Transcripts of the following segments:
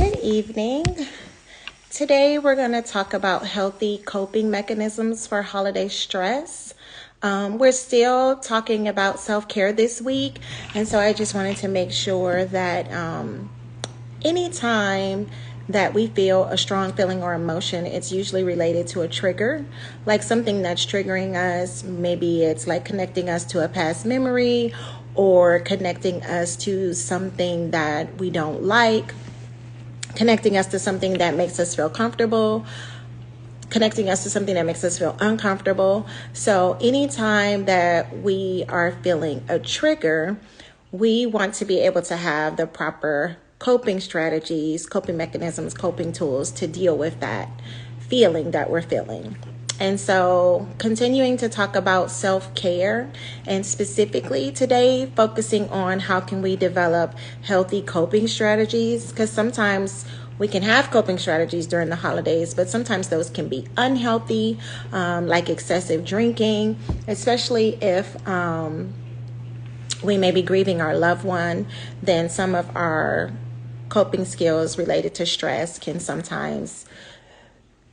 Good evening. Today we're going to talk about healthy coping mechanisms for holiday stress. We're still talking about self-care this week, and so I just wanted to make sure that anytime that we feel a strong feeling or emotion, it's usually related to a trigger, like something that's triggering us. Maybe it's like connecting us to a past memory or connecting us to something that we don't like, connecting us to something that makes us feel comfortable, connecting us to something that makes us feel uncomfortable. So anytime that we are feeling a trigger, we want to be able to have the proper coping strategies, coping mechanisms, coping tools to deal with that feeling that we're feeling. And so continuing to talk about self-care, and specifically today focusing on how can we develop healthy coping strategies, because sometimes we can have coping strategies during the holidays, but sometimes those can be unhealthy, like excessive drinking, especially if we may be grieving our loved one. Then some of our coping skills related to stress can sometimes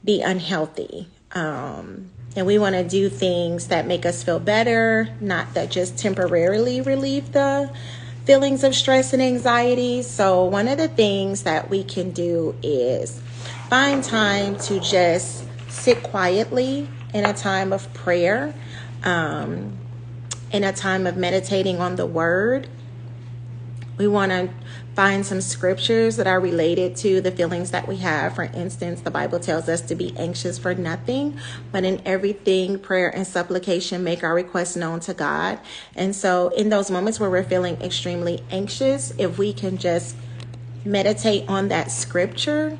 be unhealthy. And we want to do things that make us feel better, not that just temporarily relieve the feelings of stress and anxiety. So one of the things that we can do is find time to just sit quietly in a time of prayer, in a time of meditating on the word. We want to find some scriptures that are related to the feelings that we have. For instance, the Bible tells us to be anxious for nothing, but in everything, prayer and supplication, make our requests known to God. And so in those moments where we're feeling extremely anxious, if we can just meditate on that scripture.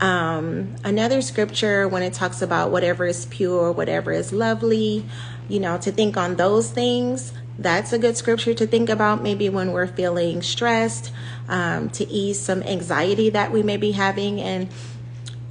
Another scripture, when it talks about whatever is pure, whatever is lovely, to think on those things. That's a good scripture to think about maybe when we're feeling stressed, to ease some anxiety that we may be having. And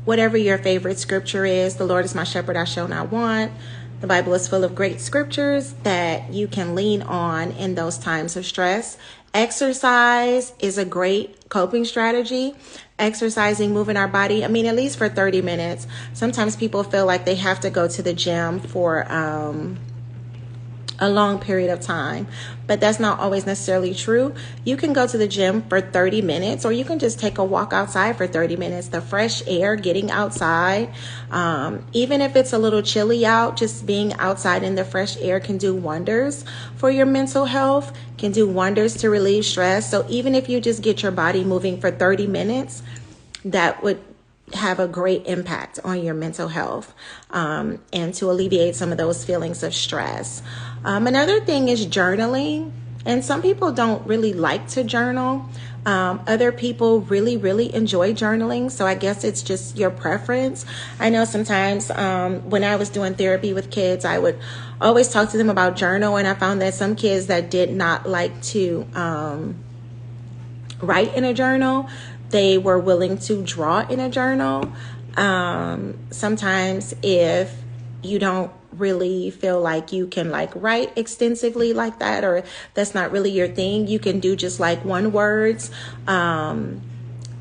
whatever your favorite scripture is, the Lord is my shepherd, I shall not want. The Bible is full of great scriptures that you can lean on in those times of stress. Exercise is a great coping strategy. Exercising, moving our body, at least for 30 minutes. Sometimes people feel like they have to go to the gym for a long period of time, but that's not always necessarily true. You can go to the gym for 30 minutes, or you can just take a walk outside for 30 minutes. The fresh air, getting outside, even if it's a little chilly out, just being outside in the fresh air can do wonders for your mental health, can do wonders to relieve stress. So even if you just get your body moving for 30 minutes, that would have a great impact on your mental health, and to alleviate some of those feelings of stress. Another thing is journaling, and some people don't really like to journal. Other people really, really enjoy journaling, so I guess it's just your preference. I know sometimes when I was doing therapy with kids, I would always talk to them about journal, and I found that some kids that did not like to write in a journal, they were willing to draw in a journal. Sometimes if you don't really feel like you can write extensively like that, or that's not really your thing, you can do just one words,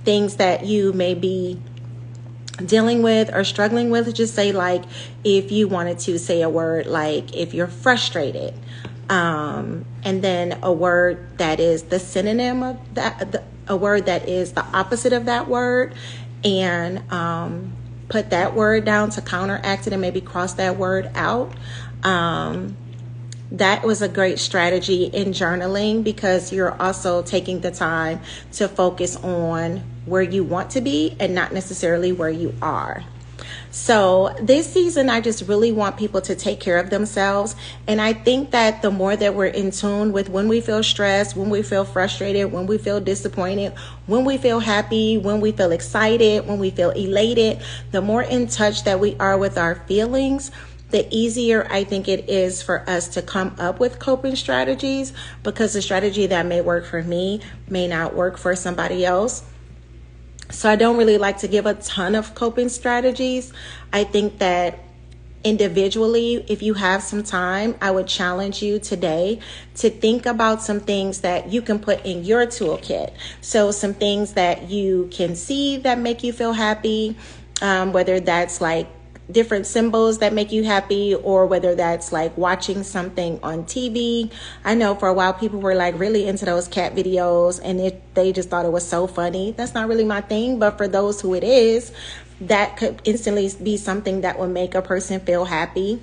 things that you may be dealing with or struggling with. Just say, if you wanted to say a word, if you're frustrated, and then a word that is the synonym of that, a word that is the opposite of that word, and put that word down to counteract it and maybe cross that word out. That was a great strategy in journaling, because you're also taking the time to focus on where you want to be and not necessarily where you are. So this season, I just really want people to take care of themselves. And I think that the more that we're in tune with when we feel stressed, when we feel frustrated, when we feel disappointed, when we feel happy, when we feel excited, when we feel elated, the more in touch that we are with our feelings, the easier I think it is for us to come up with coping strategies, because the strategy that may work for me may not work for somebody else. So I don't really like to give a ton of coping strategies. I think that individually, if you have some time, I would challenge you today to think about some things that you can put in your toolkit. So some things that you can see that make you feel happy, whether that's like different symbols that make you happy, or whether that's like watching something on TV. I know for a while people were like really into those cat videos, and they just thought it was so funny. That's not really my thing, but for those who it is, that could instantly be something that would make a person feel happy.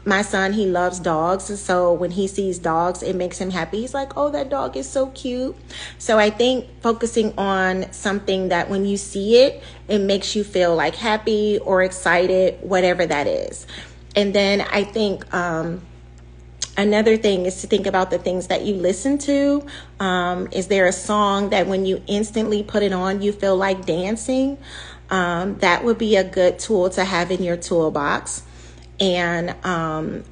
My son, he loves dogs, so when he sees dogs, it makes him happy. He's like, oh, that dog is so cute. So I think focusing on something that when you see it, it makes you feel like happy or excited, whatever that is. And then I think another thing is to think about the things that you listen to. Is there a song that when you instantly put it on, you feel like dancing? That would be a good tool to have in your toolbox. And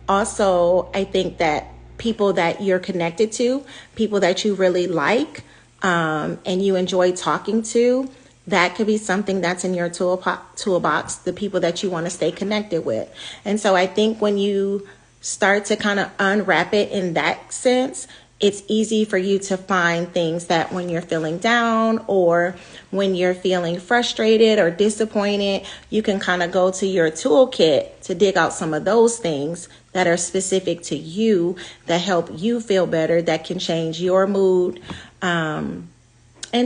also, I think that people that you're connected to, people that you really like, and you enjoy talking to, that could be something that's in your toolbox, the people that you want to stay connected with. And so I think when you start to kind of unwrap it in that sense, it's easy for you to find things that when you're feeling down or when you're feeling frustrated or disappointed, you can kind of go to your toolkit to dig out some of those things that are specific to you, that help you feel better, that can change your mood, and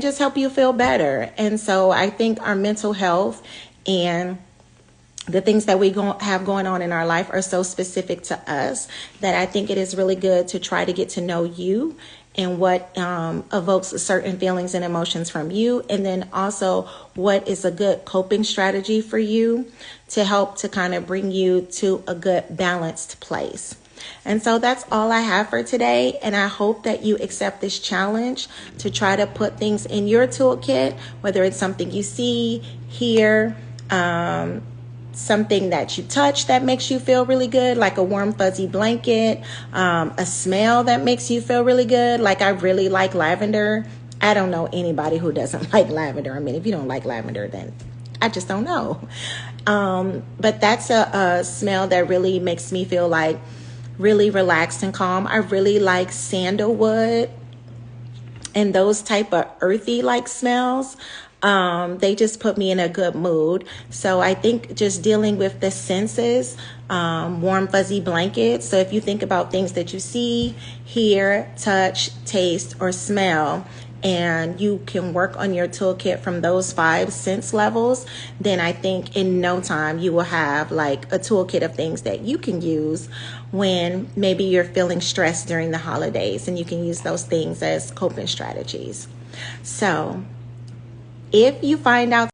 just help you feel better. And so I think our mental health and the things that we have going on in our life are so specific to us that I think it is really good to try to get to know you and what evokes certain feelings and emotions from you. And then also what is a good coping strategy for you to help to kind of bring you to a good balanced place. And so that's all I have for today. And I hope that you accept this challenge to try to put things in your toolkit, whether it's something you see, hear, something that you touch that makes you feel really good, like a warm fuzzy blanket, a smell that makes you feel really good. Like I really like lavender. I don't know anybody who doesn't like lavender. I mean, if you don't like lavender, then I just don't know. But that's a smell that really makes me feel like really relaxed and calm. I really like sandalwood and those type of earthy like smells. They just put me in a good mood. So I think just dealing with the senses, warm fuzzy blankets. So if you think about things that you see, hear, touch, taste, or smell, and you can work on your toolkit from those 5 sense levels, then I think in no time you will have like a toolkit of things that you can use when maybe you're feeling stressed during the holidays, and you can use those things as coping strategies. So if you find out